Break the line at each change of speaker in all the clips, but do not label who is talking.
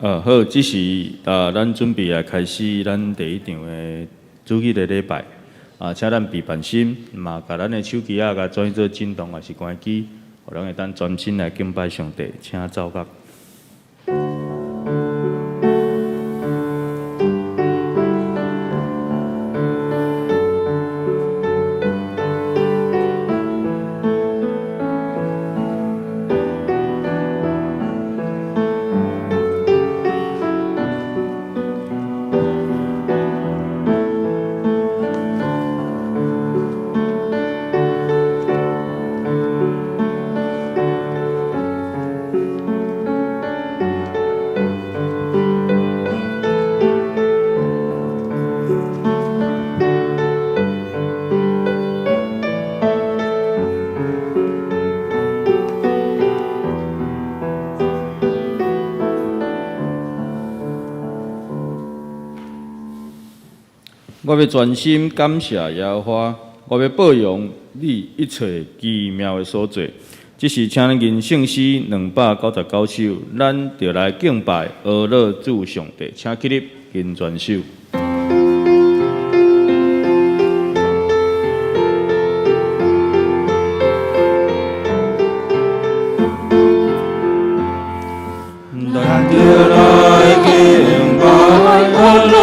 好，这是咱准备来开始咱第一场的主日的礼拜。请咱备办心，嘛，甲咱的手机甲转做震动，还是关机，互咱会当专心来敬拜上帝，请走角。我要专心感谢耶和华，我要报扬你一切奇妙的所做。这是请咱人圣诗299首，咱就来敬拜阿乐主上帝，请起立，跟全首。咱就来敬拜阿乐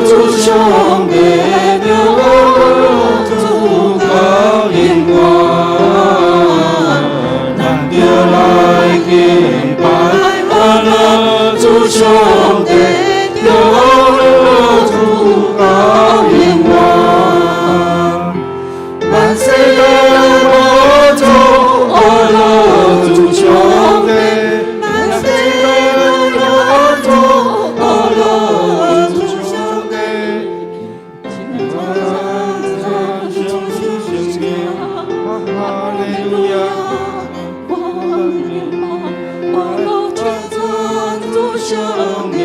主上帝。上帝，有主高永远，万世的我主阿乐主上帝，万世的我主阿乐主上帝，今晚上圣名，哈利路亚，阿乐主上帝。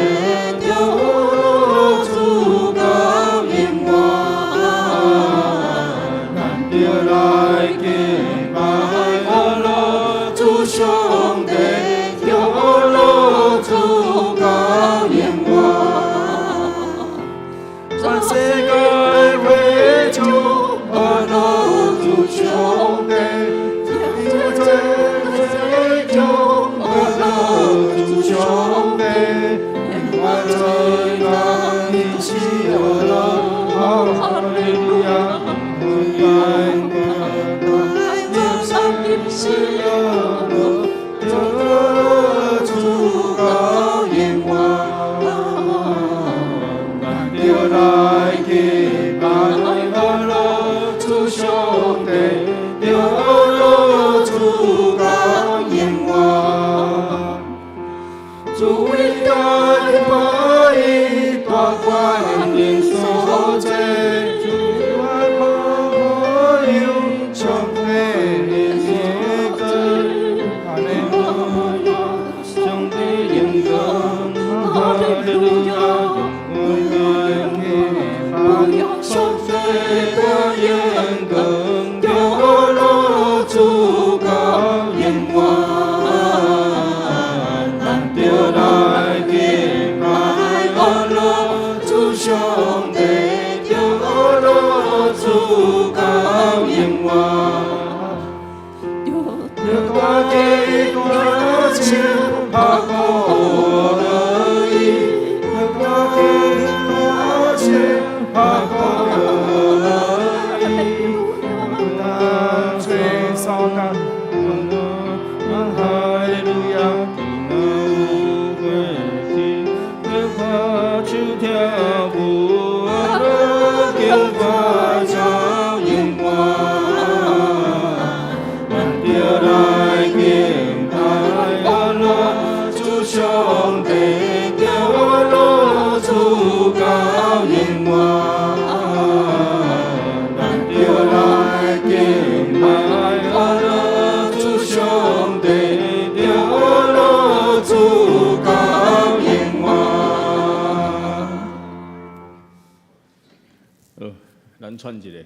咱串一个，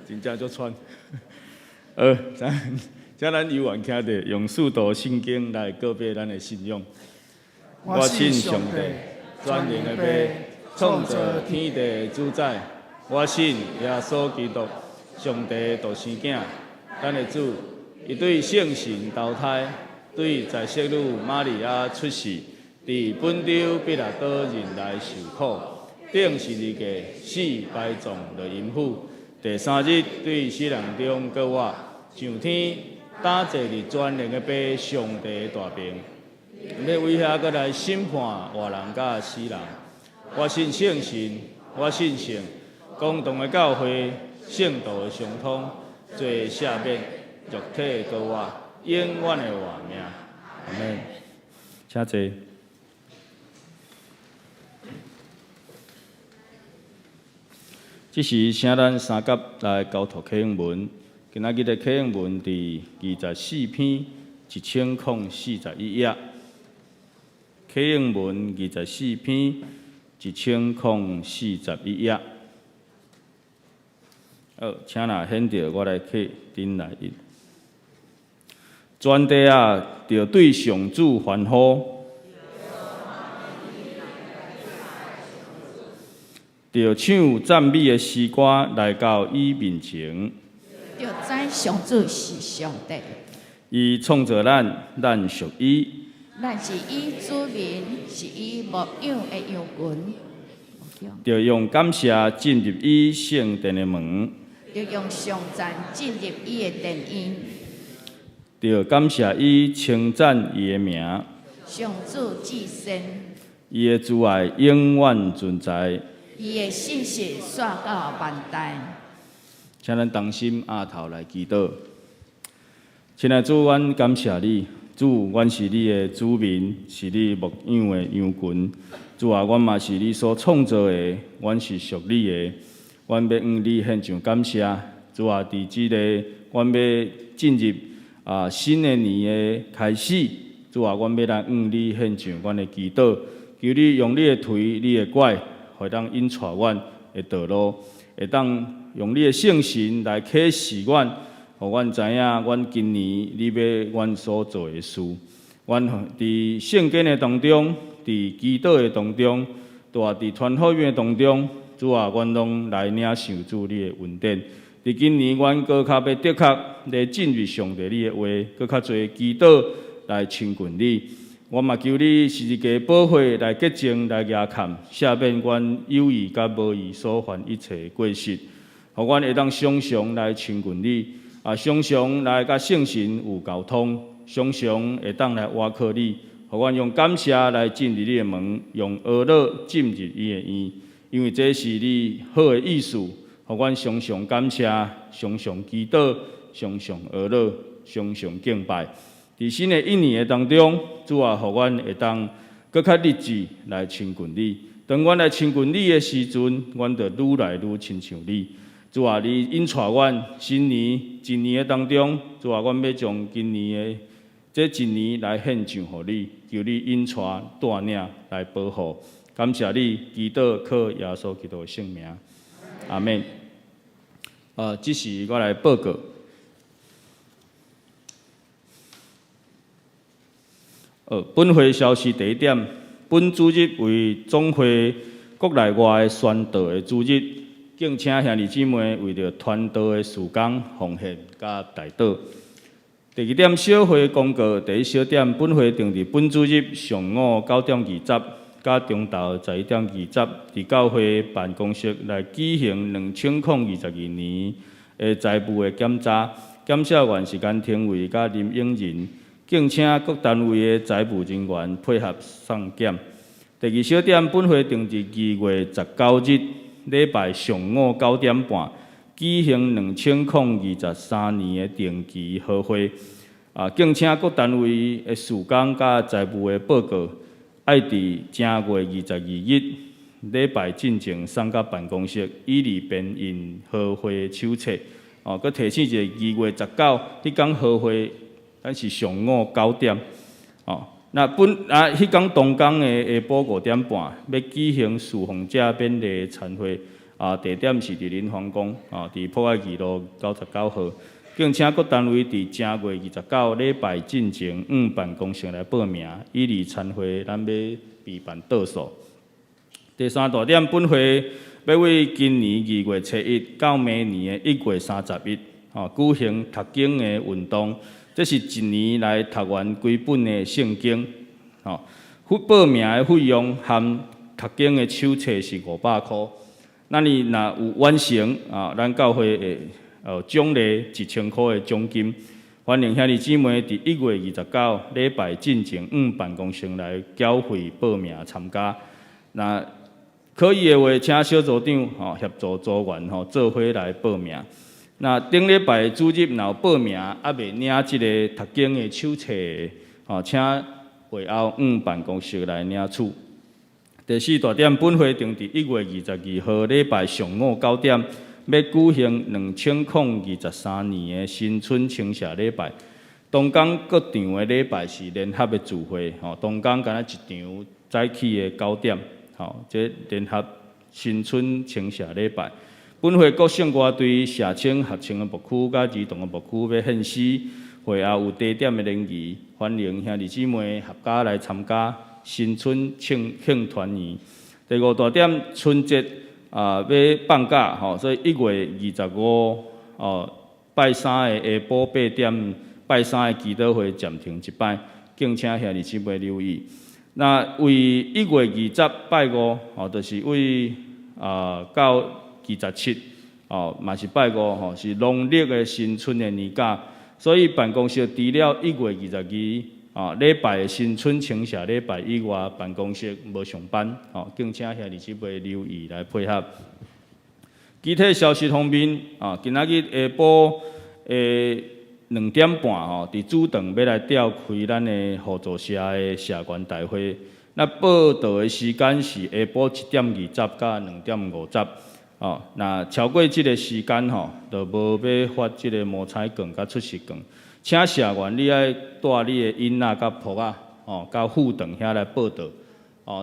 真正足串。请咱犹原听着用4道圣经来告别咱的信仰。我信上帝，全能的爸，创造天地的主宰。我信耶稣基督，上帝独生囝，咱的主，伊对圣神投胎，对在色女玛利亚出世，伫本州彼拉多人来受苦，顶十字架死埋葬落阴府，第三日对死人中搁活，上天打坐伫全能的爸上帝大病，要为遐搁来审判活人甲死人。我信圣神，我信圣。共同的教会，圣道的相通，罪赦免，肉体高活，永远的活命。阿门。请坐。这是请咱三甲来交托启应文，今仔日的启应文伫24篇1041页。启应文24篇1041页。请若显着，我来去顶来印。全地啊，着对上主欢呼，着唱赞美的诗歌来到伊面前。
着知上主是上帝，
伊创造咱，咱属伊。
咱是伊子民，是伊牧养的羊群。
着用感谢进入伊圣殿的门。
着用上赞进入伊的殿院，
着感谢伊，称赞伊的名。
上主至圣，
伊的慈爱永远存在，
伊的信实续到万代。
请咱同心压头来祈祷。亲爱的主，阮感谢你，主，阮是你的子民，是你牧养的羊群。主啊，阮嘛是你所创造的，阮是属你的。阮要向你献上感谢，主啊！伫即个阮要进入新的年的开始，主啊！阮要来向你献上阮的祈祷，求你用你的腿、你的拐，会当引带阮的道路，会当用你的圣神来启示阮，互阮知影阮今年你要阮所做的事。阮伫圣经的当中，伫祈祷的当中，伫传福音的当中。主啊，阮拢来领受主你的恩典。伫今年，阮搁较要的确来进入上帝你的话，搁较侪祈祷来亲近你。我嘛求你时时加保护来洁净来压看，赦免阮有意甲无意所犯一切过失，互阮会当常常来亲近你，常常来甲圣神有交通，常常会当来倚靠你，互阮用感谢来进入你的门，用欢乐进入伊的院。因为这是你好的意思，互阮常常感谢，常常祈祷，常常欢乐，常常敬拜。伫新的一年的当中，主啊，互阮会当搁较日子来亲近你。当阮来亲近你的时阵，阮就愈来愈亲像你。主啊，你引带阮新年一年的当中，主啊，阮要将今年的这一年来献上互你，求你引带带领来保护。感谢你，祈祷靠耶稣基督的圣名，阿门。这是我来报告。本会消息第一点，本主日为总会国内外的宣道的主日，敬请兄弟姊妹为着传道的事工奉献甲代祷。第二点，小会公告。第一小点，本会定伫本主日上午9点20。甲中昼11点20，伫教会办公室来举行2022年的财务的检查，检察员是简廷伟甲林永仁，敬请各单位的财务人员配合送检。第二小点，本会定伫2月19日礼拜上午9点半举行2023年的定期好会，敬请各单位的事工甲财务的报告。爱伫正月22日礼拜进前送到办公室，以利便印好会手册。佮提醒一下，2月19迄天好会，咱是上午9点。那迄天同工的下晡5点半，要举行侍奉者勉励餐会。地点是伫林皇宫，伫普爱二路99号。敬请各单位伫正月29礼拜进前办公室来报名，以利参会咱要备办倒数。第三大点，本会要为今年2月初1到明年的1月31举行读经的运动。这是一年来读完规本的圣经。报名的费用含读经的手册是500块。那你若有完成咱教会会奖励1000块的奖金。欢迎兄弟姊妹伫1月29礼拜进前办公室来缴费报名参加。那可以的话，请小组长协助组员做伙来报名。那顶礼拜主日若有报名未领即个读经的手册请会后办公室来领取。第四大点，本会定伫1月22号礼拜上午9点，要举行2023年的新春清谢礼拜。东港各场的礼拜是联合的聚会，东港敢若一场早起的9点，这联合新春清谢礼拜。本会各省外对社青、合青的牧区、甲儿童的牧区要献诗，会后有地点的联谊，欢迎兄弟姊妹合家来参加新春庆团圆。第五大点，春节要放假，所以1月25拜三的下晡8点，拜三的祈祷会暂停一摆，敬请兄弟姊妹留意。那为1月20拜5，就是为到27，嘛是拜5，是农历的新春的年假，所以办公室除了1月22礼拜的新春清谢礼拜以外，办公室无上班，敬请兄弟姊妹留意来配合。具体消息方面，今仔日下晡2点半，伫主堂要来召开咱的互助社的社员大会。那报道的时间是下晡1点20到2点50。那超过即个时间就无要发即个摸彩券甲出席券。请社员你爱带你的囡仔甲仆仔，到副堂遐来报道，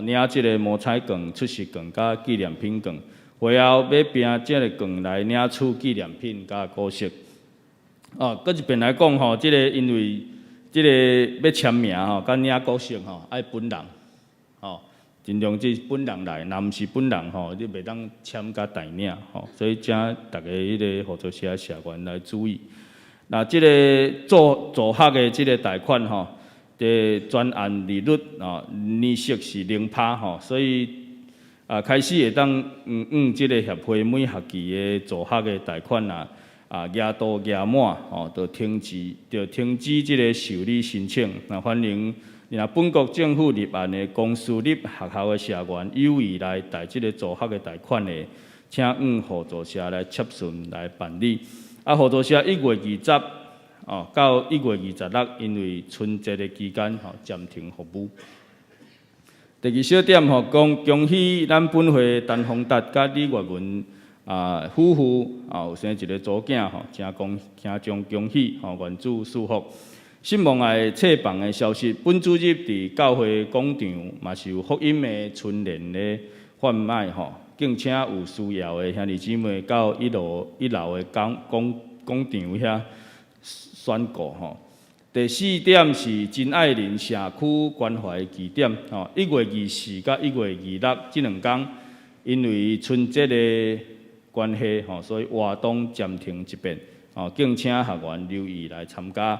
领即个摸彩券、出席券甲纪念品券。会后要拼即个券来领取纪念品甲古色。搁一边来讲即个因为即个要签名甲领古色爱本人，尽量即本人来，若毋是本人你袂当签甲代领所以请大家迄个合作社社员来注意。那即个做客的即个贷款的专案利率利息是0%所以开始会当即个协会每学期的做客的贷款额度额满就停止即个受理申请。那欢迎本国政府立案的公私立学校的社员有意来贷即个做客的贷款的，请互助社来切顺来办理。互助社1月20到1月26，因为春节的期间暂停服务。第二小点恭喜咱本会陈宏达甲李月文夫妇有生一个祖囝真将恭喜愿主祝福。新望爱册房的消息，本主日伫教会广场嘛是有福音的春联的贩卖敬请有需要的兄弟姊妹到1楼的广场遐宣告第四点是真爱人社区关怀据点1月24到1月26这2天，因为春节的关系所以活动暂停一遍敬请学员留意来参加。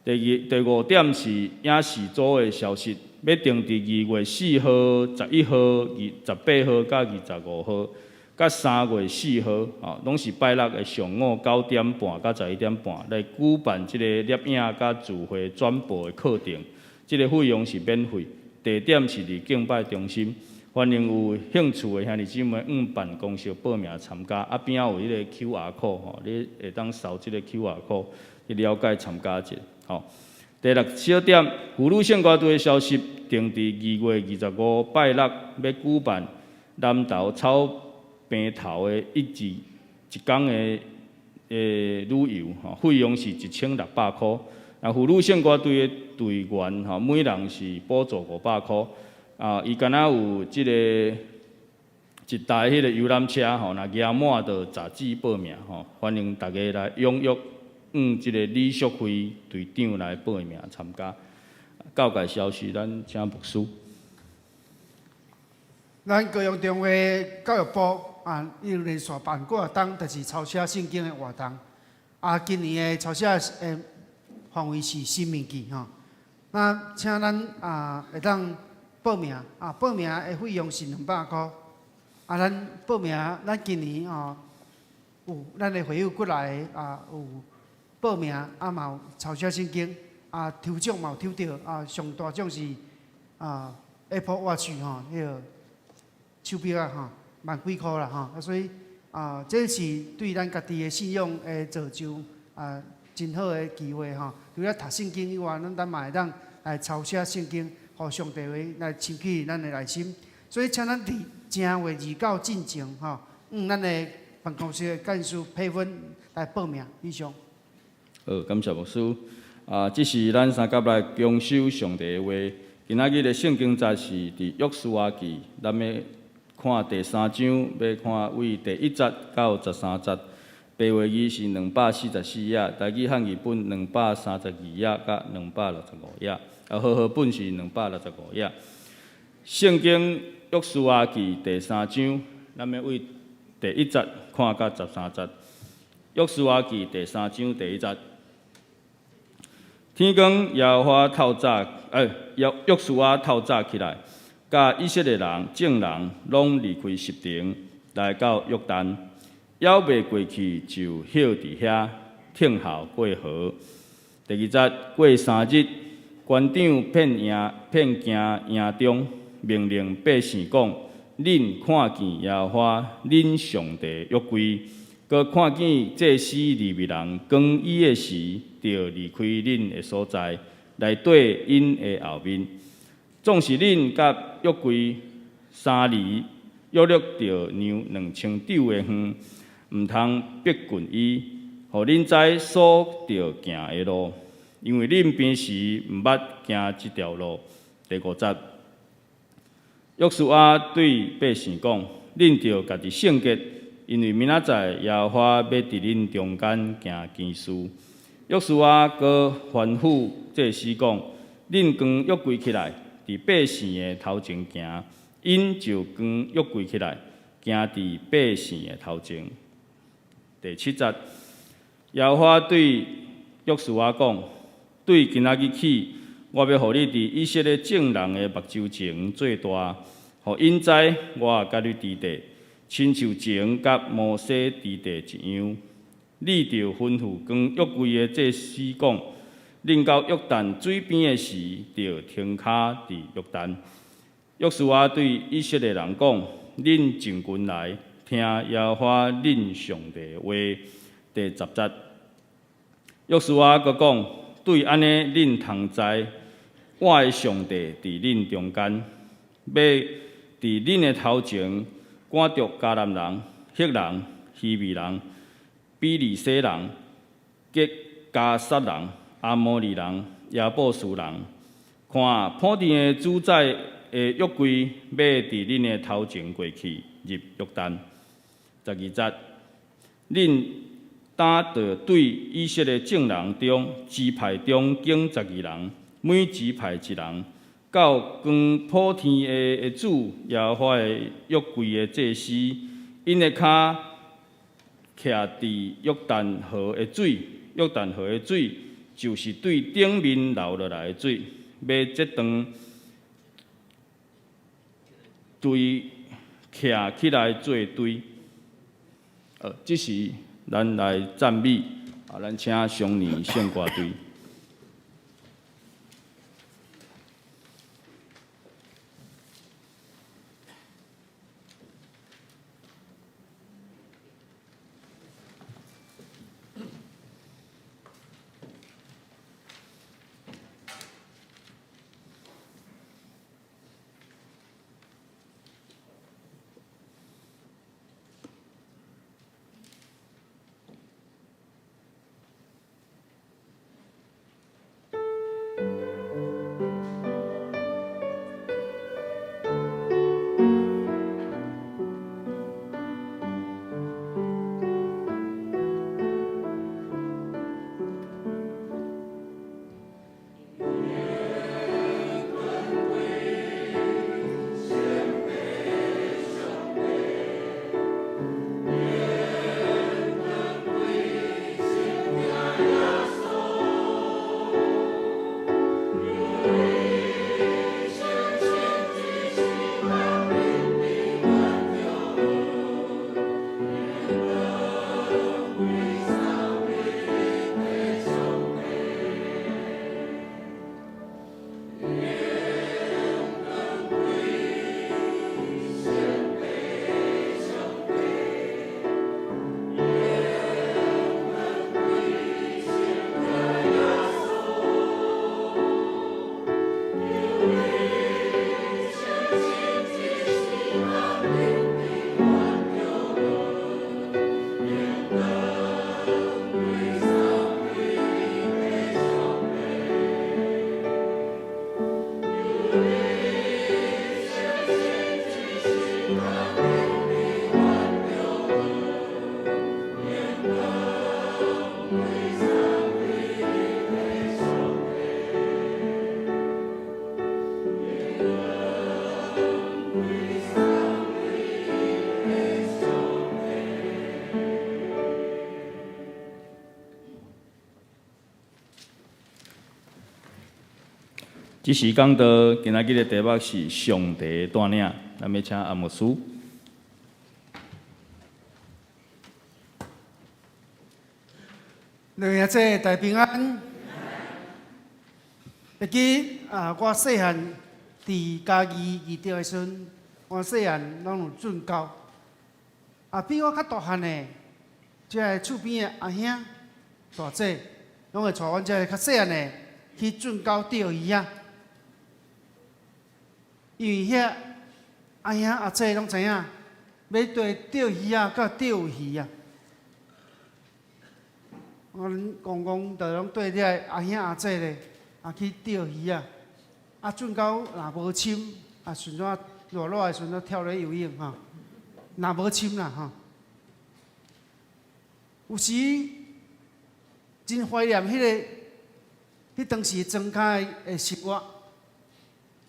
第五点是影视组的消息，要定伫2月4号、11号、18号、甲25号。甲3月4号，拢是拜六的上午9点半到11点半来举办即个摄影甲聚会转播的课程，即个费用是免费，地点是伫敬拜中心，欢迎有兴趣的兄弟姊妹办公室报名参加，边仔有迄个 QR code 你会当扫即个 QR code 去了解参加者。第六小点，葫芦县歌队的消息，定伫2月25拜六要举办南投草坪头的一天的旅游，费用是1600块。葫芦县歌队的队员每人是补助500块。伊敢若有即个一台迄个游览车，若额满就杂志报名，欢迎大家来踊跃即个李淑辉队长来报名参加。教界消息，咱请牧师。
咱高雄中华教育部伊连续办过档，就是抄写圣经的活动。今年的抄写的范围是新明记吼。那请咱会当报名报名的费用是200块。咱报名，咱今年有咱的会友过来有报名嘛有抄写圣经抽奖嘛有抽到上大奖是Apple Watch 迄个手表万几块啦所以这是对咱家己的信仰的造就真好的机会除了读圣经以外，咱嘛会当来抄写圣经，互上帝话来深起咱的内心。所以请咱伫正月29进前咱的办公室的干事配分来报名。以上。
好，感谢牧师。这是咱三甲来恭守上帝的话。今仔日的圣经节是伫约书亚记，咱要看第3章，要看为第1节到13节。白话语是244页，台语汉语本232页甲265页，和合本是265页。圣经约书亚记第3章，咱要为第1节看到13节。约书亚记第3章第1节。天光，耶和华透早，约书亚透早起来，甲以色列人、众人拢离开十亭，来到约旦，还未过去就歇伫遐，听候过河。第2节过3日，官长遍行营中，命令百姓讲：恁看见耶和华恁上帝约柜，搁看见祭司利未人更衣的时，就离开恁的所在，来对因的后面。总是恁甲约柜3里，约略着让2000肘的远，毋通逼近伊，互恁知所着行的路，因为恁平时毋捌行即条路。第5节，约书亚对百姓讲：恁着家己圣洁，因为明仔载耶和华要伫恁中间行奇事。约书亚阁吩咐祭司讲：恁扛约柜起来，伫百姓的头前行，因就扛约柜起来，行伫百姓的头前。第7节，耶和华对约书亚讲：对今仔日起，我要互你伫以色列众人的目睭前做大，互因知我甲你伫地，亲像前甲摩西伫地一样。你着吩咐扛约柜的祭司讲：恁到约旦水边的时，着停骹伫约旦。约书亚对以色列人讲：恁进军来，听耶和华恁上帝的话。第10节，约书亚阁讲：对安尼，恁通知我的上帝伫恁中间，要伫恁的头前赶逐迦南人、赫人、希未人、比利洗人、吉加撒人、阿摩利人、亚布斯人，看普甸的主宰的约柜要伫恁的头前过去入约旦。12节，恁打着对以色列众人中支派中经12人，每支派1人，到扛普天的主耶和华的约柜的祭司，因的骹徛伫约旦河的水，约旦河的水就是对顶面流落来的水，要这段堆徛起来做堆。这是咱来赞美咱请上年献歌队。即时讲到今仔日的题目是上帝带领，咱要请阿牧师。
两兄姐大平安。会记我细汉伫家己地的时阵，我细汉拢有准教。比我较大汉的，即个厝边的阿兄、大姐，拢会带阮即个较细汉的去准教钓鱼啊。因为遐阿兄阿姐拢知影，要对钓鱼啊，甲钓鱼啊。我公公就拢对这阿兄阿姐咧，去钓鱼啊。准到若无深，顺怎热热的时阵跳咧游泳哈。若无深啦哈。有时真怀念迄当时庄脚的生活，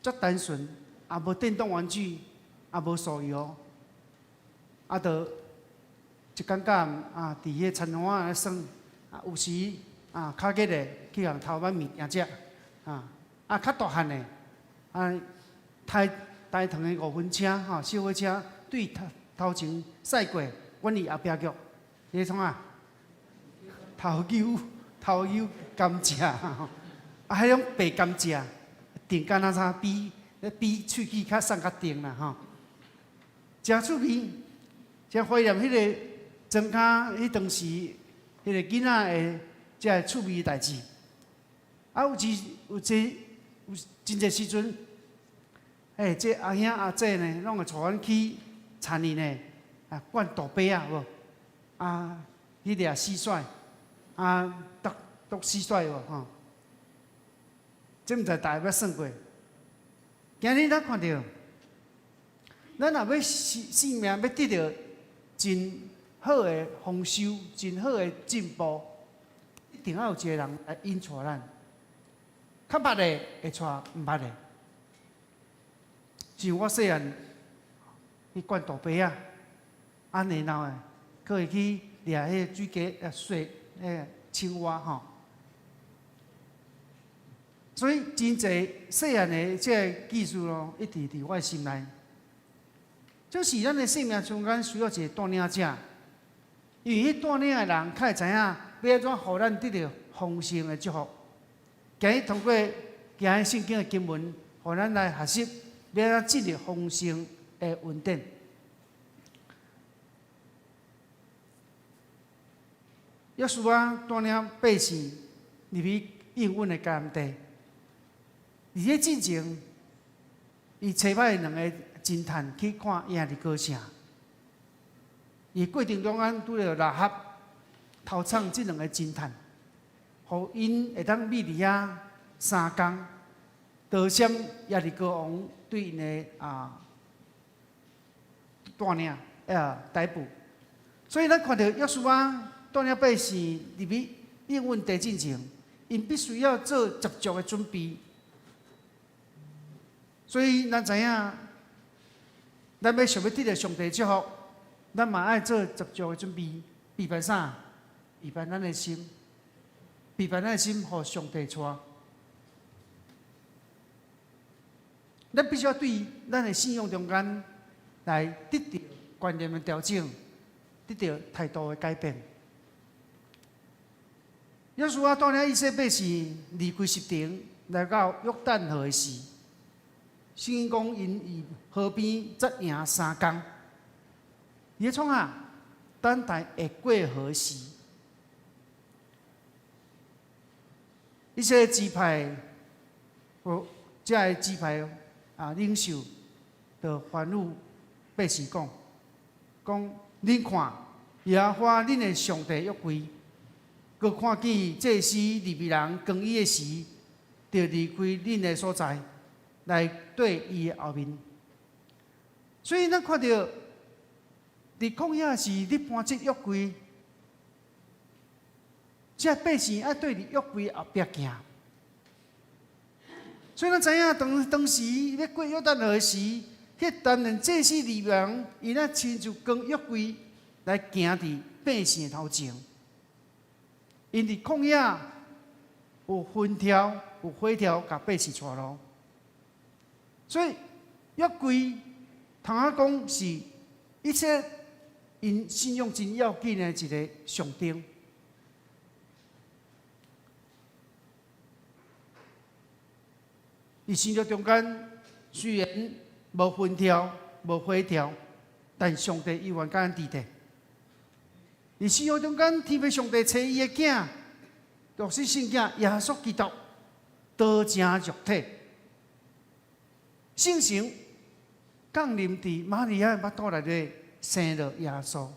足单纯，也无电动玩具，也无手游，就一竿竿伫迄田湾咧耍。有时较热的去互偷买物件食，较大汉的抬糖的5分车小火车对头前驶过，阮伫后壁脚，迄创头油甘蔗，迄种白甘蔗，甜干那啥比喙齿较送较甜啦真趣味，真怀念迄个庄脚迄当时。迄个囡仔的即个趣味代志，有真侪时阵，这阿兄阿姐呢，拢会带阮去田里呢，灌大杯啊，无去掠蟋蟀，捉蟋蟀无这毋知大家捌算过？今日咱看到，咱若要性命要得到真。好的丰收，真好的进步，一定要有一个人来引带咱。较捌的会带毋捌的，像我细汉去灌大杯啊，然后可会去掠迄个水鸡、水青蛙所以真侪细汉的即个技术咯，一直伫我心内。就是咱的生命中间需要一个带领者。因为迄带领的人，较会知影要安怎互咱得到丰盛的祝福。今日通过今日圣经的经文，互咱来学习要安怎进入丰盛的恩典。约书亚带领百姓入去应允的迦南地，伫迄进前，伊找歹两个侦探去看亚利哥城。伊过程中间拄着拉合偷抢即两个侦探，互因会当秘伫遐3工，逃闪亚利哥王对因的带领逮捕。所以咱看到约书亚带领百姓入去应允地进前，因必须要做十足的准备。所以咱知影，咱要想要得到上帝祝福。咱嘛爱做十足的准备，备办啥？备办咱的心，备办咱的心，互上帝带。咱必须要对咱的信仰中间来得到观念的调整，得到态度的改变。约书亚带领以色列百姓离开十城，来到约旦河的时，圣经讲因于河边扎营3工。伊创等待会过河时，一些支派即个支派领袖就吩咐百姓讲：恁看，耶和华恁的上帝约柜，佮看见祭司利未人更衣的时，就离开恁的所在，来对伊的后面。所以咱看到。伫旷野时，你搬这约柜，这百姓爱对伫约柜后壁行。所以咱知影，当时要过约旦河时，迄担任祭司利未人，伊亲自跟约柜来行伫百姓头前。因伫旷野有分条、有回条，甲百姓带路。所以约柜，通啊讲是一切因信仰真要紧的一个象征。伫新约中间，虽然无分条、无回条，但上帝依然甲咱伫地。伫新约中间，天父上帝找伊的囝，就是圣囝耶稣基督，道成肉体，圣神降临伫玛利亚的腹肚内底，生了耶稣，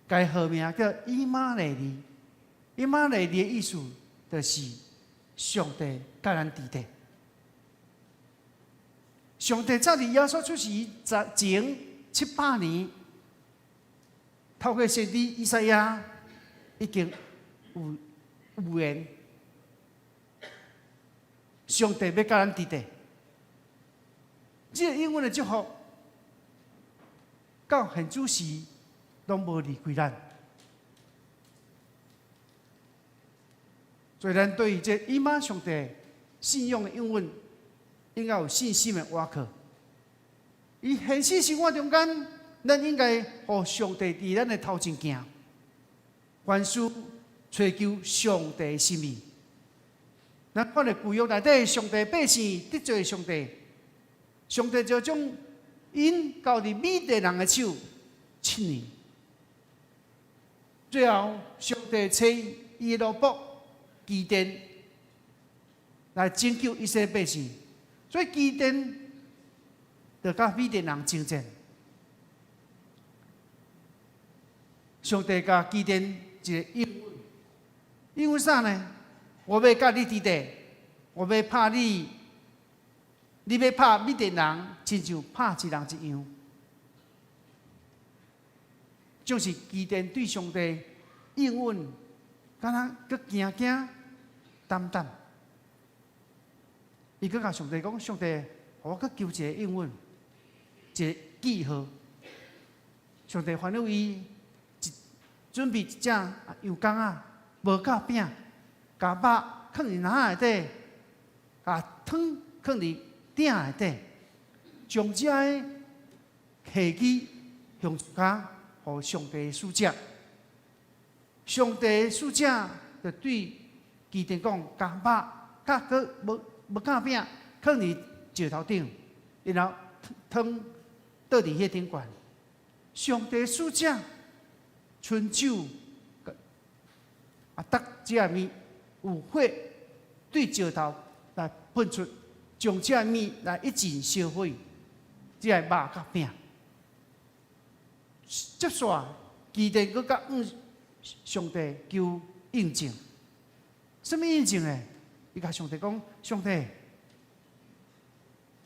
该号名叫以马内利。以马内利的意思就是上帝甲咱伫地。上帝早伫耶稣出世前700年，透过先知以赛亚已经有预言，上帝要甲咱伫地。这个永远的祝福，到现主时拢无离开咱。所以，咱对于这以马上帝信仰的永远，应该有信心的挖靠。伊现实生活中间，咱应该互上帝伫咱的头前行，凡事追求上帝的心意。咱看到旧约内底，上帝百姓得罪上帝，上帝就将因交伫米甸人的手7年。最后，上帝找伊的奴仆基甸来拯救以色列百姓。所以基甸就甲米甸人征战，上帝甲基甸一个应允，应允啥呢？我要甲你伫地，我要拍你，你要拍米甸人，亲像拍一人一样。就是基甸对上帝应允，敢若佫惊惊、胆胆。伊佫甲上帝讲：上帝，我佫求一个应允，一个记号。上帝吩咐伊准备一只羊羹啊，无够饼，甲肉放伫篮内底，甲汤放伫鼎内底，将这个下机向下，互上帝使者。上帝使者就对基甸讲：甲肉甲佫无够饼放伫石头顶，然后汤倒伫迄顶悬。上帝使者伸手搭这个面有火对石头来喷出，将这个面来一尽烧毁，这个肉甲饼。接续基甸佫甲上帝求印证，什么印证呢？伊甲上帝讲：上帝，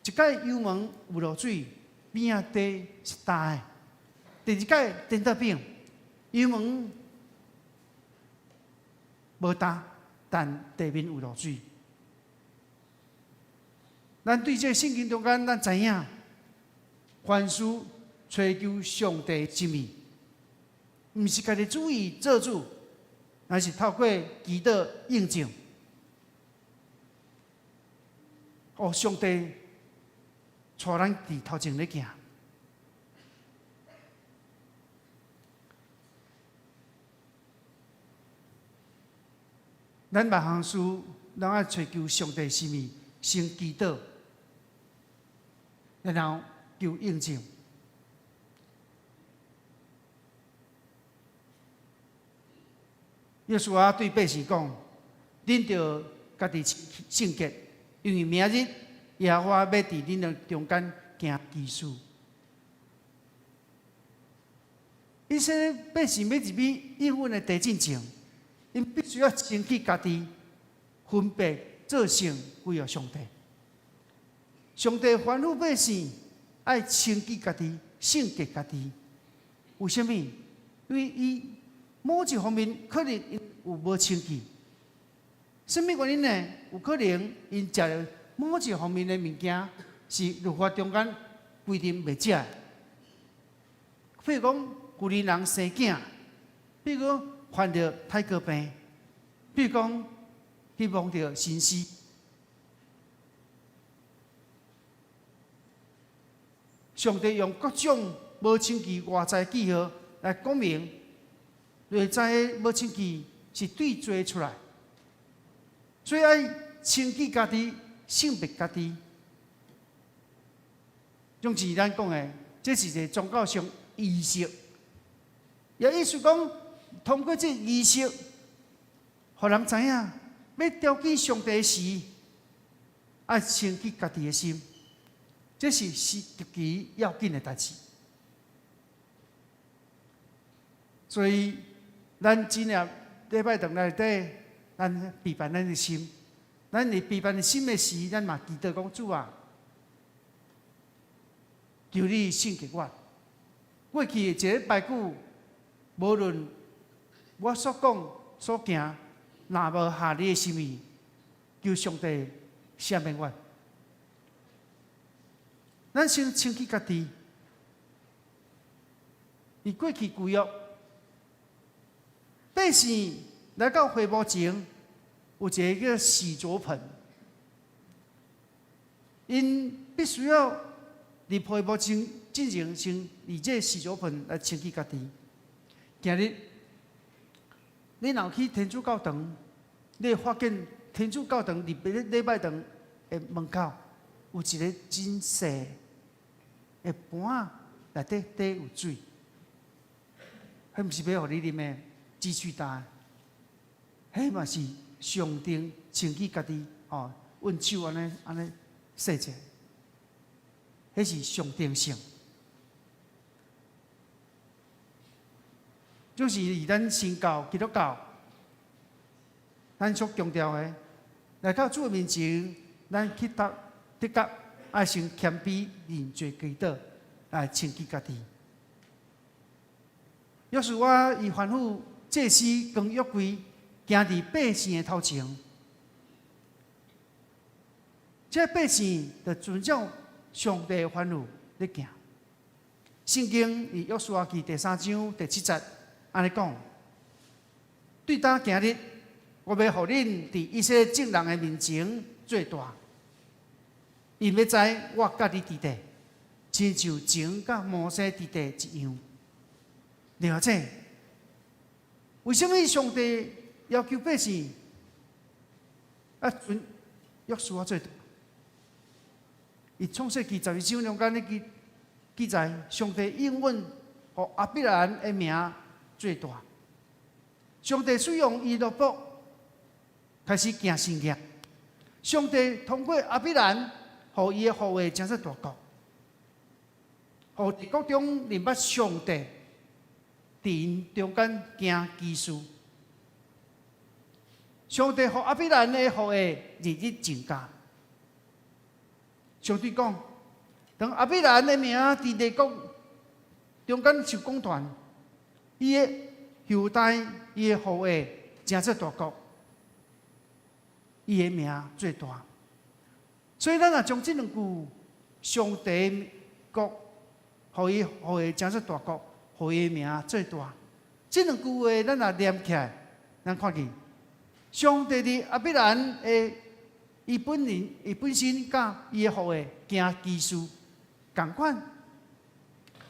一届油门有落水，边仔地是干的；第二届颠倒饼，油门无干，但地面有落水。咱对这圣经中间，咱知影，凡事追求上帝心意，毋是家己主意做主，乃是透过基督印证。上帝带咱伫头前咧行，咱万项事，咱爱追求上帝心意，先祈祷，然后求印证。耶稣啊，对百姓讲：恁着家己圣洁。因为明日耶和华要伫恁的中间行奇事，以色列百姓要入去应允的地进前，因必须要先去家己分别做圣归于上帝。上帝吩咐百姓爱清洁家己、圣洁家己。为什么？因为伊某一方面可能有无清洁。什么原因呢？有可能因食了某一方面的物件是律法中间规定袂食的，譬如讲旧年人生囝，譬如讲患着太哥病，譬如讲去望到神师。上帝用各种无清气外在记号来讲明，内在的无清气是对做出来，所以爱清气家己，性别家己。用字咱讲的，这是一个宗教上仪式，也意思讲，通过这仪式，互人知影，要调起上帝的时，爱清气家己的心。这是极其要紧的代志，所以咱今日礼拜堂内底，咱备办咱的心，咱伫备办心的时，咱嘛祈祷讲主啊，求你圣洁我。过去一个拜句，无论我所讲所行，若无合你的心意，求上帝赦免我。咱先清气家己。伫过去旧约，百姓来到会幕前，有一个洗濯盆，因必须要伫会幕前进行先以这洗濯盆来清气家己。今日你若去天主教堂，你会发现天主教堂伫礼拜堂的门口有一个真细的盘仔，内底有水，迄毋是要互你啉的紫水蛋，迄嘛是上灯清气家己哦，用手安尼洗者，迄是上灯性。就是以咱新教基督教，咱所强调的，来到主的面前，咱去得觉爱先谦卑认罪祈祷，来清气家己。要是我以吩咐祭司跟约柜行伫百姓的头前，这百姓就遵照上帝的吩咐咧行。圣经伫约书亚记第3章第7节。安尼讲，对当今日，我要互恁伫一些正人的面前做大，因要知我家己伫地，亲像前甲摩西伫地一样。了解？为什么上帝要求百姓遵约书亚做大？伊创世记12章中间咧记载，上帝应允互亚伯兰的名最大，上帝使用伊罗卜开始行神业。上帝通过亚伯兰，互伊的后裔成为大国，互伫国中认捌上帝，伫因中间行基术。上帝互亚伯兰的后裔日日增加。上帝讲，当亚伯兰的名伫列国中间受讲传。伊的后代，伊的后裔，成做大国，伊的名最大。所以咱若将这两句上帝国，互伊后裔成做大国，互伊的名最大，这两句话咱若念起来，咱看见上帝伫亚伯兰的伊本身甲伊的后裔行基术同款，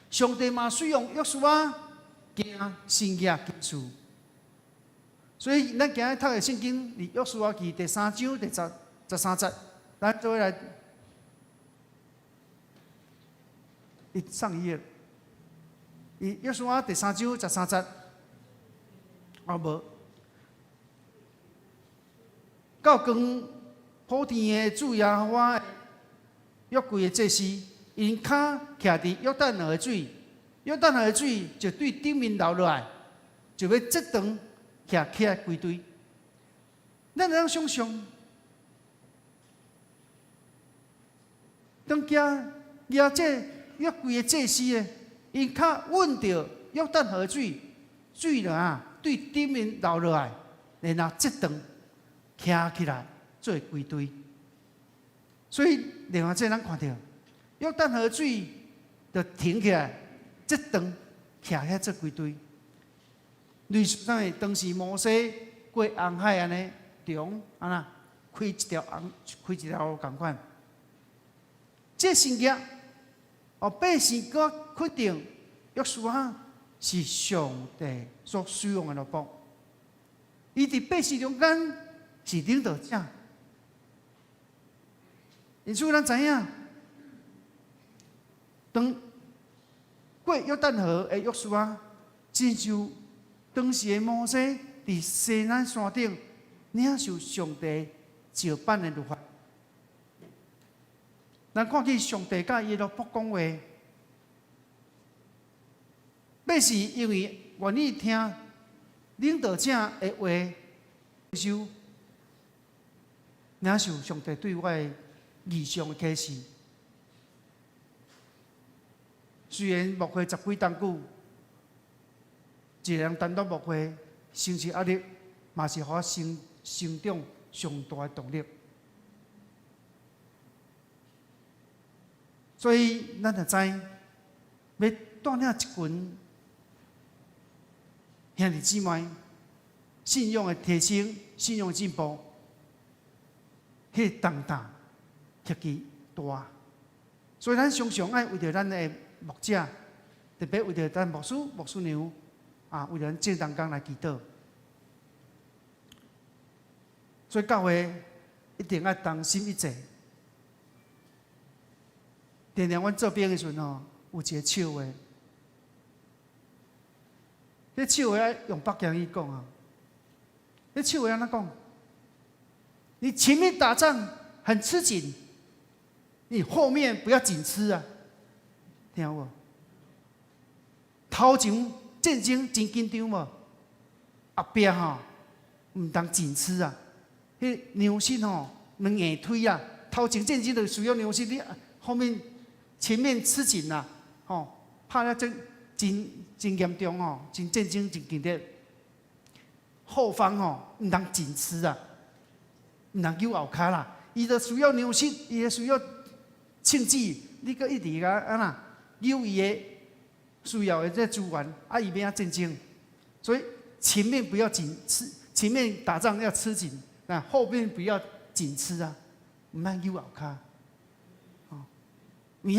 上帝嘛使用约书亚。行神业基术，所以咱今日读的圣经，伫约书亚记第3章第13节，咱做来，上一页，约书亚第3章13节，无，到光普天的主耶和华约柜的祭司，因脚徛伫约旦河的水。约旦河的水就对顶面流落来，就要折断徛起来归队。咱能想象，当家抓这约柜的祭司的，因脚稳着约旦河水，水了对顶面流落来，然后折断徛起来做归队。所以另外这咱看到，约旦河水就停起来。这长徛遐做归队，类似当时摩西过红海安尼，中安那开一条路共款。这圣约百姓阁确定约书亚是上帝所使用的奴仆，伊伫百姓中间是领导者。因此，咱知影，当过约旦河的约书亚，亲像当时的摩西伫西奈山顶领受上帝照办的律法。咱看见上帝甲伊的仆讲话，要是因为愿意听领导者的话，领受上帝对我的异象的启示。虽然牧会10几冬久，一个人单独牧会，承受压力，嘛是互我成长上大的动力。所以，咱就知要带领一群兄弟姊妹信仰的提升、信仰的进步，迄重担极其大。所以，咱常常爱为着咱的牧者，特别为着咱牧师、牧师娘为着咱正当工来祈祷。所以，教会一定要同心一致。定定，阮做兵的时阵有一个笑话。迄笑话用北京语讲啊。迄笑话安怎讲？你前面打仗很吃紧，你后面不要紧吃啊。听有无？头前战争真紧张无？后壁唔当紧吃啊。迄牛心能硬推啊。头前战争就需要牛心，你后面。前面吃紧啦，怕了真严重真战争真激烈。后方唔通紧吃啊，唔通揪后骹啦。伊就需要牛心，伊就需要庆忌，你搁一直安那揪伊的需要的这资源，伊要战争。所以前面不要紧吃，前面打仗要吃紧，后面不要紧吃啊，唔通揪后骹。有影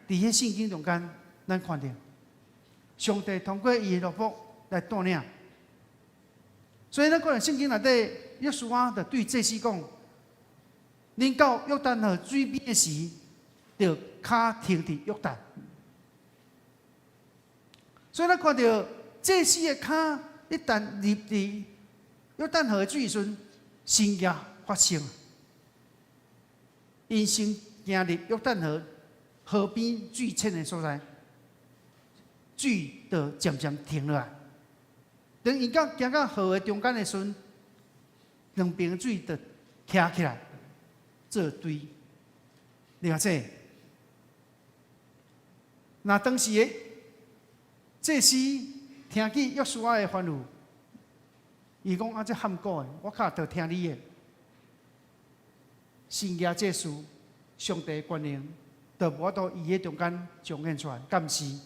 伫迄圣经中间，咱看到上帝通过伊的律法来带领。所以咱看到圣经内底，约书亚就对祭司讲：，恁到约旦河水边时，就脚停伫约旦。所以咱看到祭司的脚一旦入伫约旦河水时，神迹发生，因先行入约旦河。河边水浅的所在，水就渐渐停落来。等伊行到河的中间的时阵，两边的水就徛起来，做堆。了解？那当时的祭司听见约书亚的吩咐，伊讲这喊过的，我较着听你的。神业这事，上帝权能。就无到伊个中间彰显出来，敢是？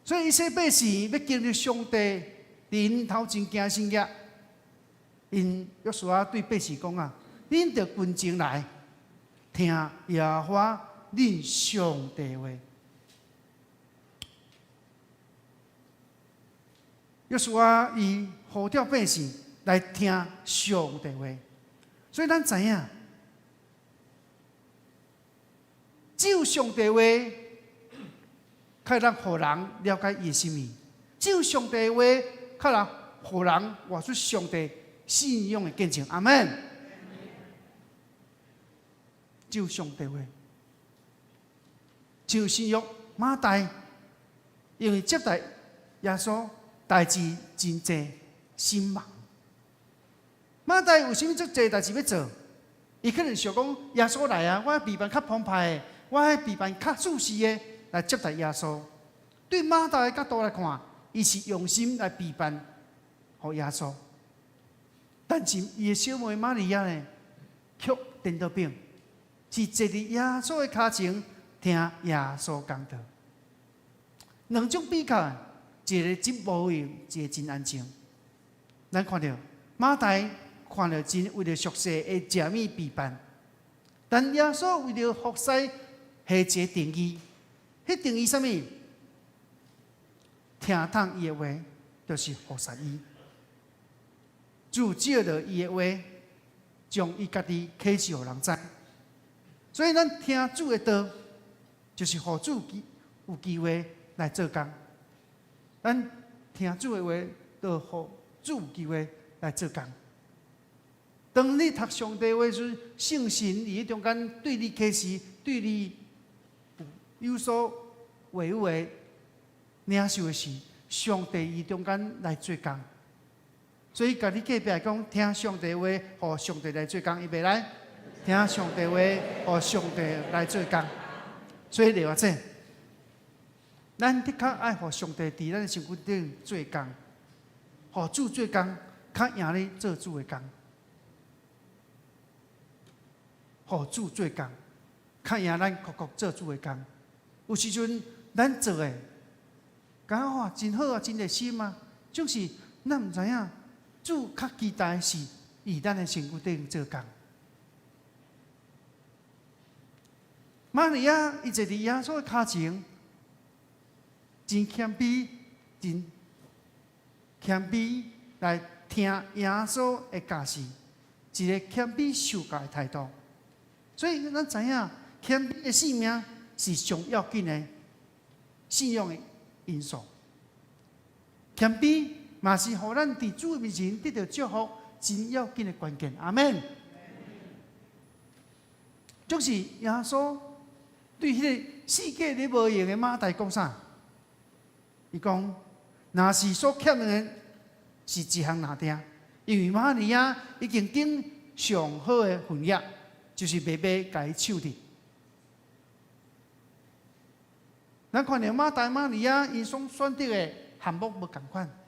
所以以色列百姓要经历上帝因头前行圣约，因约书亚对百姓讲啊：，恁着群众来听耶和华恁上帝话。约书亚伊呼召百姓来听上帝话，所以咱知影。只有上帝话，较能互人了解伊的心意；只有上帝话，较能互人活出上帝信仰的见证。阿门。只有上帝话，就新约马太，因为接待耶稣代志真济，心忙。马太有啥物足济代志要做？伊可能想讲耶稣来啊，我备办较澎湃的。我迄备办较仔细的来接待耶稣。对马大的角度来看，伊是用心来备办，互耶稣。但是伊的小妹玛利亚呢，却颠倒病，是坐伫耶稣的脚前听耶稣讲道。两种比较，一个真无用，一个真安静。咱看到马大看了真为了俗世的食物避办，但耶稣为了服侍下一个定义，迄定义什么？听从伊的话，就是服侍伊。主照着伊的话，将伊家己启示予人知。所以咱听主的道，就是互主有机会来做工。咱听主的话，就互主有机会来做工。当你读上帝话时，圣神伫中间对你启示，对你有所维护的领受的是，上帝伫中间来做工。所以，甲你隔壁讲，听上帝话，互上帝来做工，伊袂来。听上帝话，互上帝来做工。所以，另外这，咱的确爱互上帝伫咱的身躯顶做工，互主做工，较赢咧做主的工。互主做工，较赢咱各做主的工。有时阵，咱做的，感觉哇，真好啊，真热心啊，总是咱毋知影。主较期待是以咱的身躯顶做工。玛利亚伊坐伫耶稣的脚前，真谦卑，真谦卑来听耶稣的教示，一个谦卑受教的态度。所以咱知影，谦卑的性命是上要紧的信仰的因素。谦卑。嘛是互咱伫主面前得到祝福，真要紧的关键。阿门。就是耶稣对迄个世界咧无用的马大讲啥？伊讲，若是所欠的是一项拿定，因为玛利亚已经经上好的婚约，就是白白甲伊手里。咱看到马大、玛利亚因所选择的项目无共款。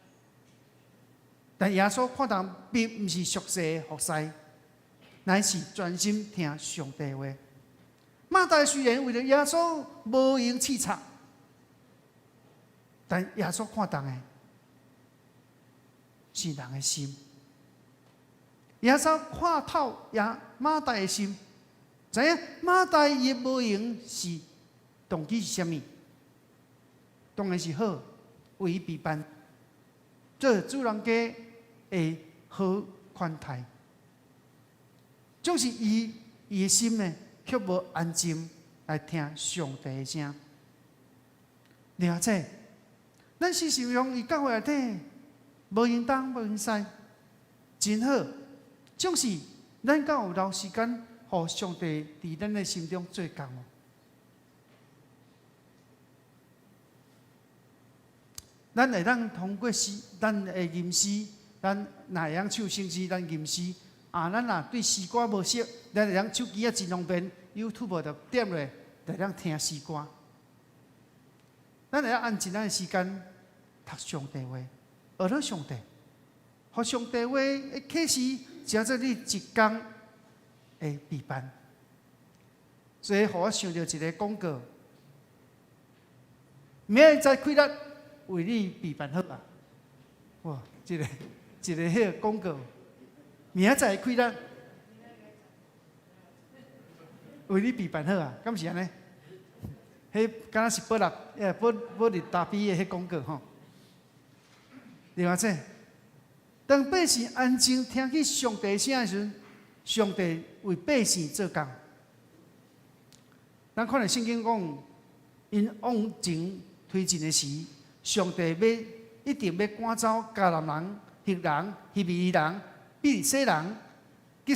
但耶稣看重并毋是俗世的服侍，乃是专心听上帝话。马大虽然为了耶稣无用刺插，但耶稣看重的是人的心。耶稣看透马大的心，知影马大伊无用是动机是啥物？当然是好，为伊备办，做主人家的好款待，总是伊的心呢，却无安静来听上帝的声。了解，咱是想用伊教会内底无应当无应使，真好。总是咱敢有留时间，互上帝伫咱的心中做工哦。咱会当通过咱的吟诗。咱若会晓唱圣诗，咱吟诗啊！咱若对诗歌无熟，咱会当手机啊真方便 ，YouTube 就点落，就会当听诗歌。咱会当按一咱的时间读上帝话，学到上帝，互上帝话的启示，成做你一天的备办。所以，互我想到一个广告，明仔载开日为你备办好啊！哇，一个迄个广告，明仔载开日为你备办好啊，敢是安尼？迄敢若是保利达比的迄广告吼。另外这，当百姓安静听去上帝声的时阵，上帝为百姓做工。咱看到圣经讲，因往前推进的时，上帝一定要赶走迦南人、赫人、希伯来人、比利洗人、吉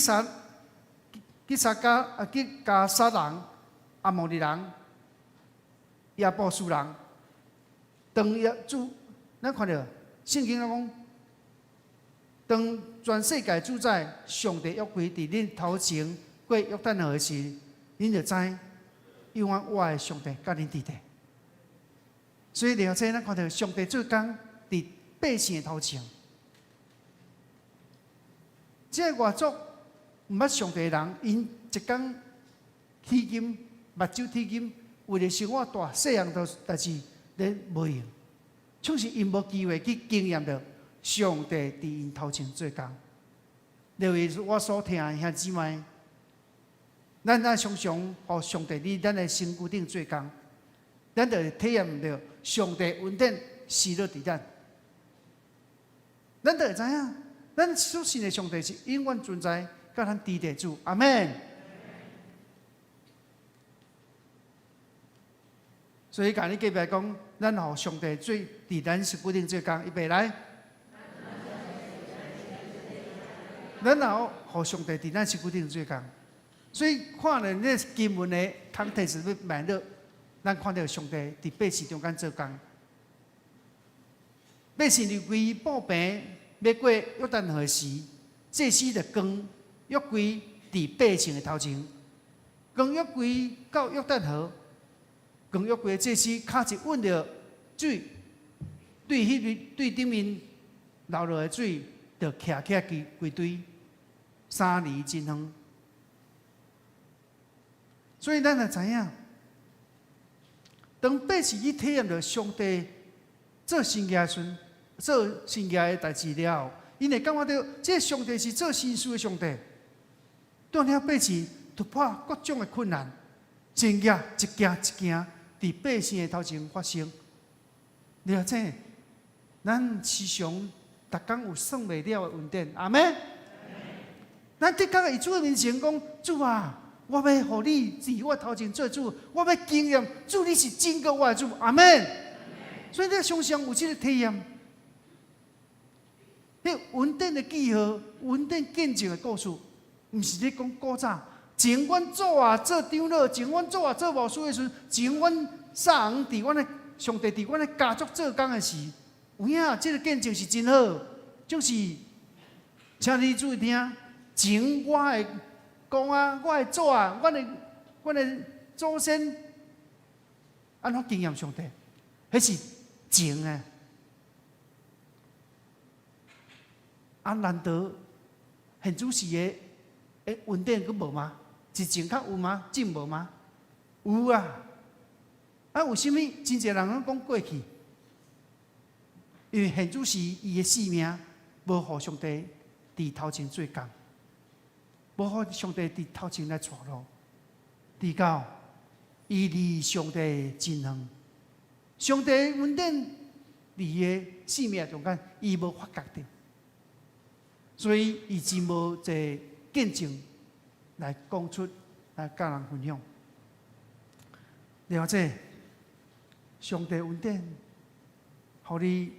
加沙人、阿摩利人、亚波斯人。当咱看到圣经讲，当全世界主宰上帝约柜伫恁头前过约旦河时，恁就知永远活的上帝甲恁伫地。所以了解咱看到上帝做工伫百姓的头前。这个外族毋捌上帝的人，因一天剃金、目睭剃金，为了生活大细项代志咧无用，总是因无机会去经验到上帝伫因头前做工。就为我所听的兄姊妹，咱常常互上帝伫咱的身躯顶做工，咱就会体验到上帝恩典施落伫咱。咱就会知影，咱所信的上帝是永远存在，甲咱伫地主。阿门。所以，甲你隔壁讲，咱互上帝做伫咱身躯顶做工，预备来。咱也互上帝伫咱身躯顶做工。所以看了这经文的context是要脉络，咱看到上帝伫百姓中间做工。百姓入规报平，要过约旦河时，祭司就扛约柜伫百姓的头前，扛约柜到约旦河，扛约柜的祭司脚一稳着水，对顶面流落的水，就徛起规堆3里真远。所以咱也知影，当百姓去体验着上帝做新耶孙、做新耶的代志了后，因会感觉到这上帝是做新事的上帝。当了百姓突破各种的困难，真耶一件一件伫百姓的头前发生。了解，咱时常逐工有算袂了的恩典，阿门。咱得讲伊主的面前讲，主啊。我要互你伫我头前做主，我要经验主你是真个我的主，阿门。所以你常常有这个体验，迄恩典的记号、恩典见证的故事，毋是咧讲古早前阮祖啊做长老，前阮祖啊做牧师的时阵，前阮撒翁伫阮的上帝伫阮的家族做工的时，有影这个见证是真好，就是请你注意听，前我的。讲啊，我的祖啊，我的祖先，安怎经验上帝？迄是前的。啊，难得现主时的恩典佫无吗？是前较有吗？真无吗？有啊。啊，为什么真侪人拢讲过去？因为现主时伊的性命无互上帝伫头前做工。无好上帝伫头前来带路，直到伊离上帝真远，上帝恩典伫伊的生命中间，伊无发觉到，所以伊真无一个见证来讲出来甲人分享。了解上帝恩典，互你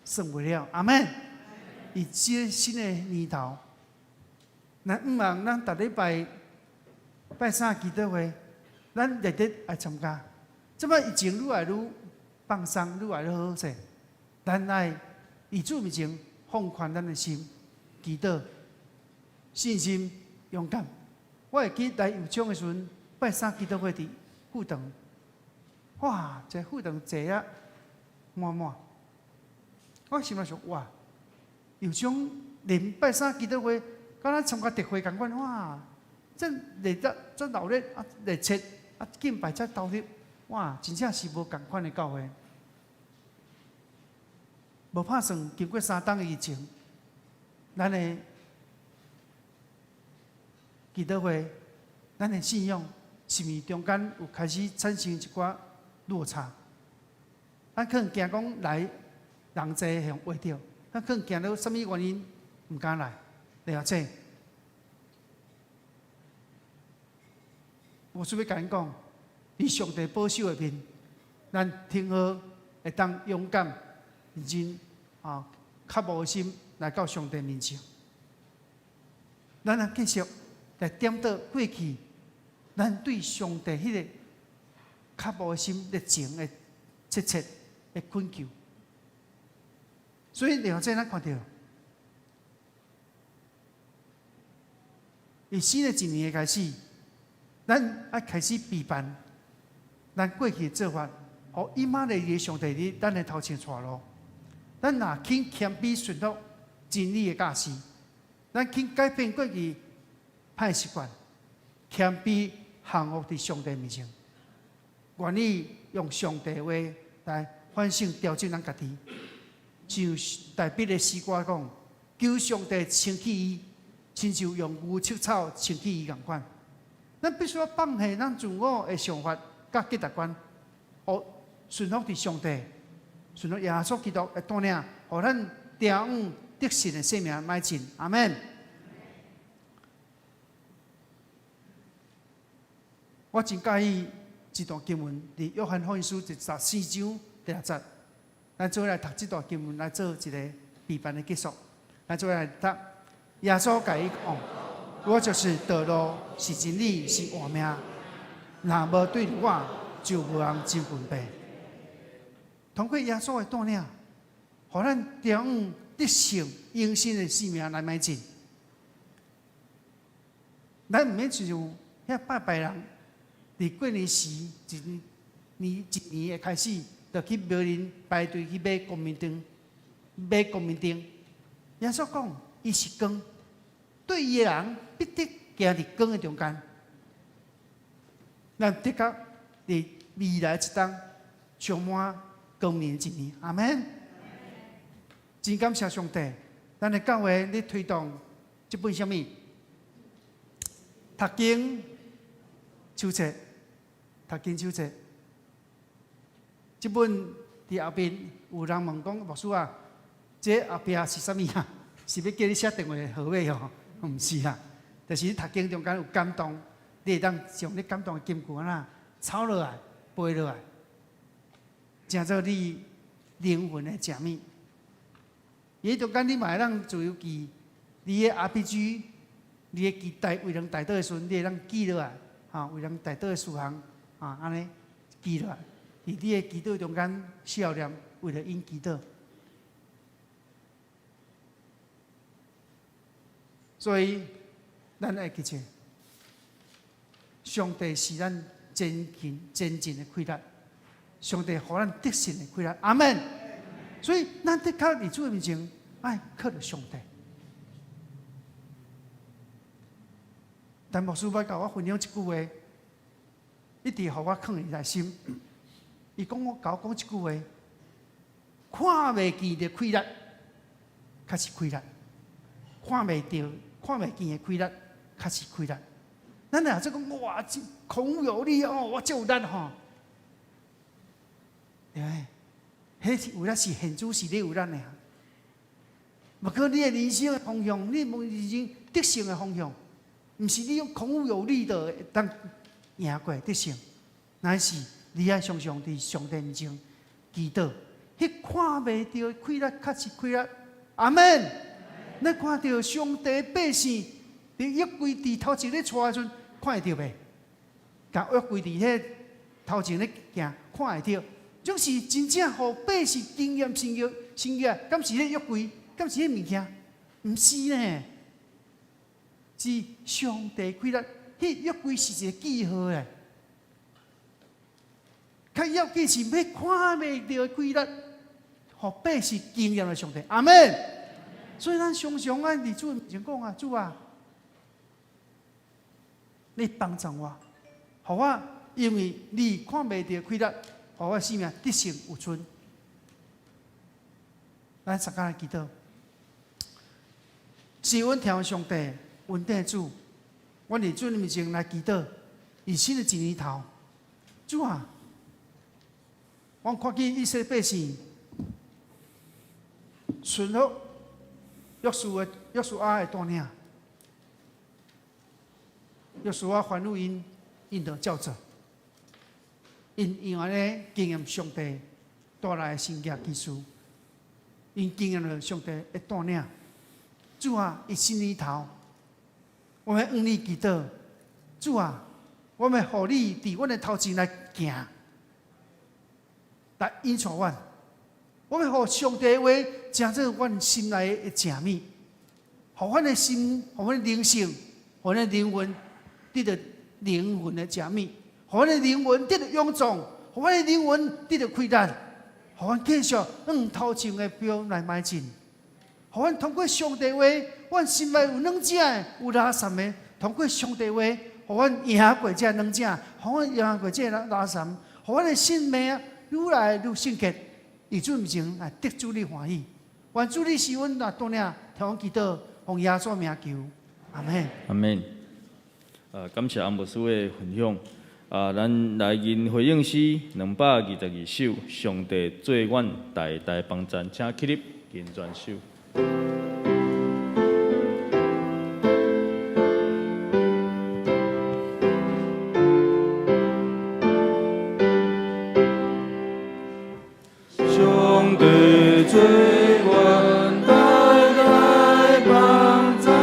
算袂了，阿门。以这新的年头。咱毋茫，咱逐礼拜三祈祷会，咱日日爱参加。即摆疫情愈来愈放松，愈来愈好势。咱爱以主面前放宽咱的心，祈祷、信心、勇敢。我会记来游涌的时阵，拜三祈祷会伫富堂，哇，这富堂坐啊满满。我心内想，哇，游涌连拜三祈祷会。敢咱参加特会共款，哇！这日子这闹热啊，热切啊，敬拜这投入，哇！真正是无共款的教会。无拍算，经过3冬的疫情，咱的祈祷会，咱的信仰是毋是中间有开始产生一寡落差？咱可能惊讲来人济向话着，咱可能惊到什么原因毋敢来？了解，我是要甲恁讲，伫上帝保守的面，咱听好会当勇敢、认真啊，较无心来到上帝面前。咱也继续来点到过去，咱对上帝迄个较无心热情的切切的恳求。所以了解，咱看到。以新的一年的开始，咱要开始备办咱过去的做法，互伊妈的上帝伫咱的头前带路。咱若肯谦卑顺服真理的教示，咱肯改变过去歹习惯，谦卑降服伫上帝面前，愿意用上帝的话来反省调整咱家己。像大笔的诗歌讲，求上帝清起伊。亲像用牛吃草清气伊共款。咱必须要放下咱自我的想法甲价值观，顺服伫上帝，顺服耶稣基督的带领，互咱调用得胜的生命迈进。阿门。我真介意一段经文，伫约翰福音书14章第6节。咱做来读这段经文来做一个备班的结束。咱做来读，耶稣甲伊讲：“我就是道路，是真理，是活命。若无对我，就无人进魂白。”通过耶稣的带领，互咱调用得胜永生的生命来迈进。咱毋免像遐拜拜人。伫过年时，一年的开始，就去庙林排队去买光明灯，耶稣讲，伊是光，对伊的人必定行伫光的中间。咱的确伫未来一冬充满光明一年。阿门。真感谢上帝，咱的教会咧推动这本什么？读经手册。读经手册，这本伫后边有人问讲，牧师啊，这后边是啥物啊？是要叫你写电话号码哦？毋是啦，就是你读经中间有感动，你会当将你感动的经句啊抄落来、背落来，成做你灵魂的食物。伊中间你嘛会当自由记，你的 RPG， 你的记为人带倒的时阵，你会当记落来，为人带倒的事项。安尼记落来，伫你的祈祷中间笑念，为了因祈祷。所以，咱爱记住，上帝是咱前进的开力，上帝互咱得胜的开力。阿门。所以，咱得靠伫主面前，爱靠着上帝。但牧师要甲我分享一句话。一直互我放伫内心。伊甲我讲一句话：看袂见的开力，才是开力；看袂见的开力，才是开力。咱若即讲哇，孔有力哦，我就有力吼。迄是有力是现主是你有力的。不过你的人生的方向，你人生得胜的方向，毋是你用孔有力的当。赢过得胜，乃是你爱常常伫上帝面前祈祷。迄看袂到的开力，较是开力。阿门。咱看到上帝百姓伫约柜伫头前咧带的时阵，看会到袂？甲约柜伫迄头前咧行，看会到。总是真正互百姓经验生活，敢是迄约柜，敢是迄物件？毋是呢，是上帝开力。迄约柜是一个记号诶，较要紧是要看袂到的开力，互百姓经验了上帝。阿门。所以咱常常爱伫主面前讲啊，主啊，你帮助我，互我因为你看袂到的开力，互我生命得胜有存。咱大家来祈祷，是阮听上帝，稳定主。我伫主面前来祈祷，新的一年头，主啊，我看见以色列百姓顺服约书亚的带领，约书亚吩咐因就照做，因安尼经验上帝带来的神迹奇事，因经验了上帝的带领，主啊，新年头。我们向你祈祷，主啊，我们互你伫阮的头前来行，来引导阮。我们互上帝的话成做阮心内的食物，互阮的心，互阮的灵性，互阮的灵魂得到灵魂的食物，互阮的灵魂得到永壮，互阮的灵魂得到开展，互阮继续向头前的标来迈进。互阮通过上帝话，阮心内有软正的，有拉散的。通过上帝话，互阮赢过这软正，互阮赢过这拉散，互阮的性命愈来愈圣洁，以主面前来得主你欢喜。愿主你是阮来带领，听阮祈祷，奉耶稣名求，阿门。
阿门。感谢阿牧师的分享。咱来吟回应诗222首，上帝做阮代代帮赞，请起立吟全首。上帝做阮代代帮赞，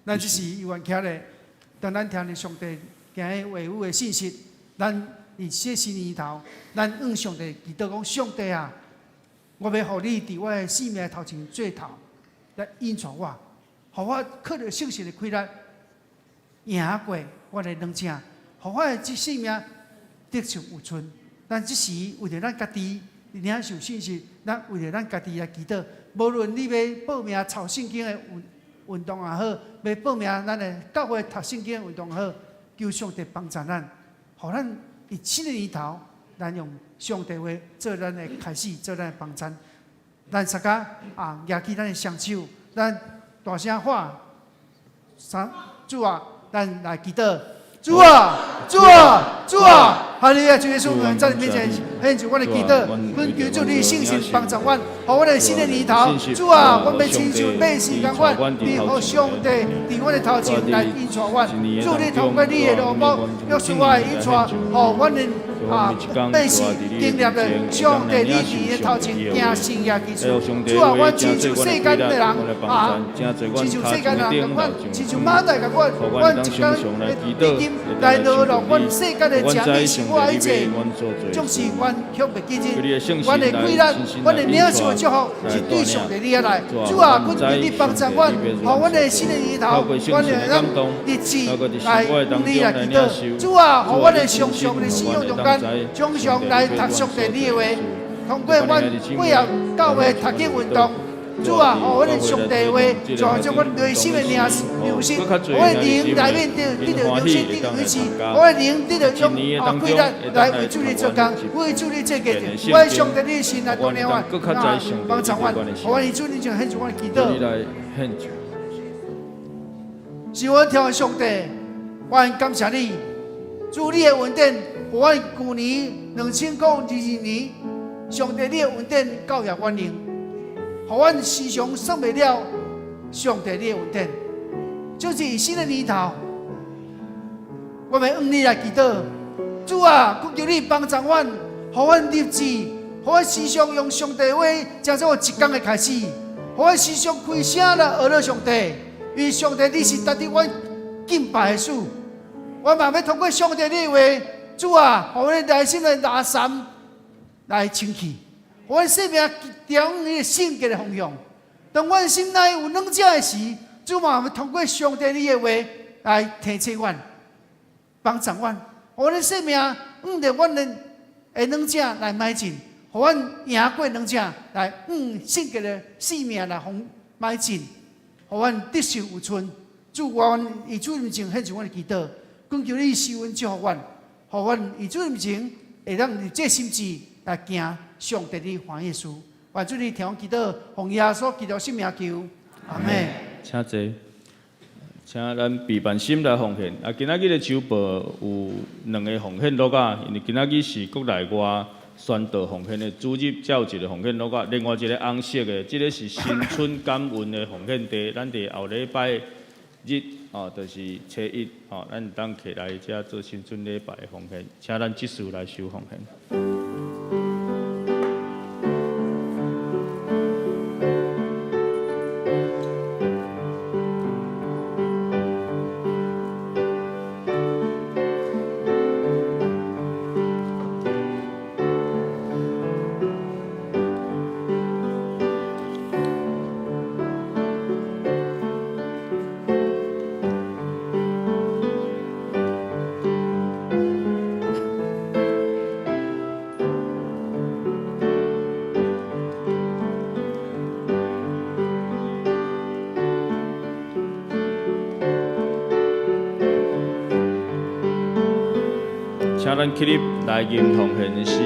咱只是愿起来，当咱听着上帝今日话语的信息，咱伫这新年头，咱向上帝祈祷讲：上帝啊，我要互你伫我的生命头前做头，来引带我，互我靠着信心的开力，赢过我的软正，互我的这生命得偿有存。咱只是为着咱家己领受信息，咱为着咱家己来祈祷。无论你要报名抄圣经的运动也好，要报名咱的教会读圣经的运动也好，求上帝帮助咱，互咱伫新的年头，咱用上帝话做咱的开始，做咱的帮衬。咱大家举起咱的双手，咱大声喊：主啊，咱来祈祷。主啊，主啊，主啊！哈利路亚！主耶稣，我们在你面前献上我的祈祷，恳求主你信心帮助我，互我的新的年头。主啊，我要亲像百姓共款，你互上帝伫我的头前来引带我。主你通过你的罗幕，约束我的引带，互我的百姓经历了上帝你伫的头前行神也奇事。主啊，我亲像世间的人亲像世间的人共款，亲像马大共款，我一天已经来落入阮世间的情欲是我一切，总是阮却袂记日，阮的快乐，阮的领受的祝福是对上帝你来。主啊，恳求你帮助阮，互阮的新的年头，阮的咱日子来你来祈祷。主啊，互阮的常常的使用中间，常常来读上帝你的话，通过阮配合教会读经运动。主啊，互阮的上帝话，造就阮内心的良心，我的灵内面得到良心，得到维持，我的灵得到用快乐来为主你做工，为主你做决定，为上帝你的心来锻炼我，帮助我，互我的主你就献上我的祈祷。是我挑的上帝，我感谢你，主你的恩典，互阮去年2022年，上帝你的恩典教育阮灵，互阮时常算袂了上帝你的恩典。就是新的年头，我们向你来祈祷，主啊，恳求你帮助阮，互阮立志，互阮时常用上帝的话，当作一天的开始，互阮时常开声来学了上帝，因为上帝你是值得阮敬拜的主。我嘛要通过上帝你的话，主啊，互阮内心的垃圾来清气，互阮生命朝你的圣洁的方向。当阮心内有软弱的时，主嘛要通过上帝你的话来提醒阮，帮助阮，互阮生命按着阮的软弱来迈进，互阮赢过软弱，来圣洁的生命来迈进，互阮得胜有存。主，阮以主名前献上阮的祈祷。恳求你施恩祝福阮，互阮以主名前会当以这心志来行上帝的欢喜事。愿主你听我祈祷，奉耶稣基督圣名求，阿门。
请坐，请咱备办心来奉献。今仔日的周报有2个奉献录啊，因为今仔日是国内外宣道奉献的主日，才有一个奉献录啊，另外一个红色的，这个是新春感恩的奉献地，咱伫后礼拜日。就是初1，咱当起来遮做新春礼拜的奉献，请咱即时来收奉献。请咱起立来吟奉献诗。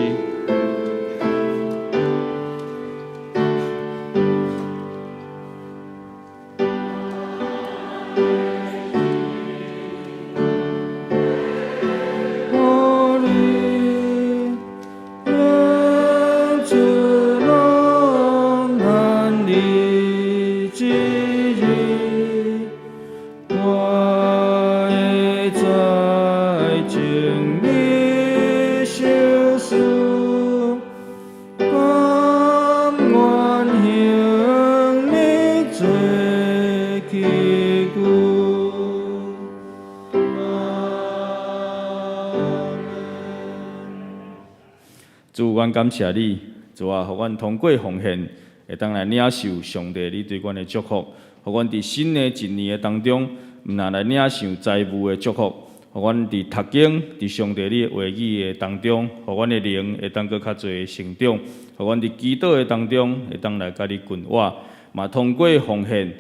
主，阮感谢你，主啊，互阮通过奉献，会当来领受上帝你对阮的祝福，互阮伫新的一年的当中，毋但来领受财务的祝福，互阮伫读经、伫上帝你的话语的当中，互阮的灵会当搁较侪成长，互阮伫祈祷的当中会当来甲你群活，嘛通过奉献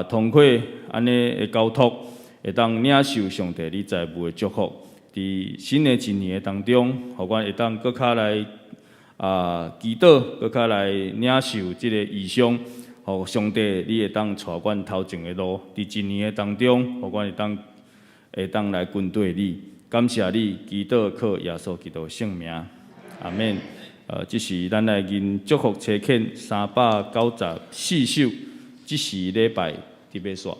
通过安尼的交托，会当领受上帝你财务的祝福。伫新的一年当中，互阮会当搁较来祈祷，搁较来领受即个异象，互上帝你会当带阮头前的路。伫一年的当中，互阮会当来跟对你，感谢你，祈祷靠耶稣基督圣名，阿免。这是咱来吟祝福车恳394首，这是礼拜伫尾线。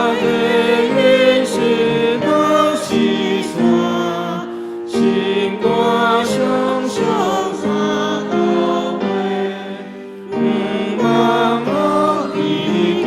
Hãy subscribe cho kênh Ghiền Mì Gõ để không bỏ lỡ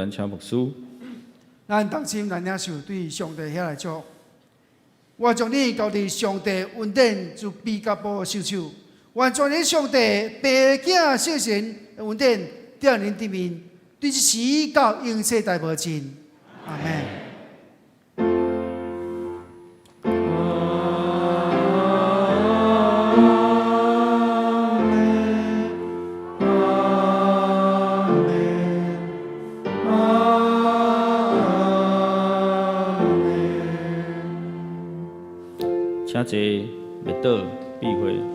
咱请牧师。
咱同心来领受对上帝遐来祝福。我将你交伫上帝恩典就比甲保守手，完全你上帝白囝圣神恩典在恁顶面，对这时到永世大无尽。阿门。
请坐，灭倒避讳。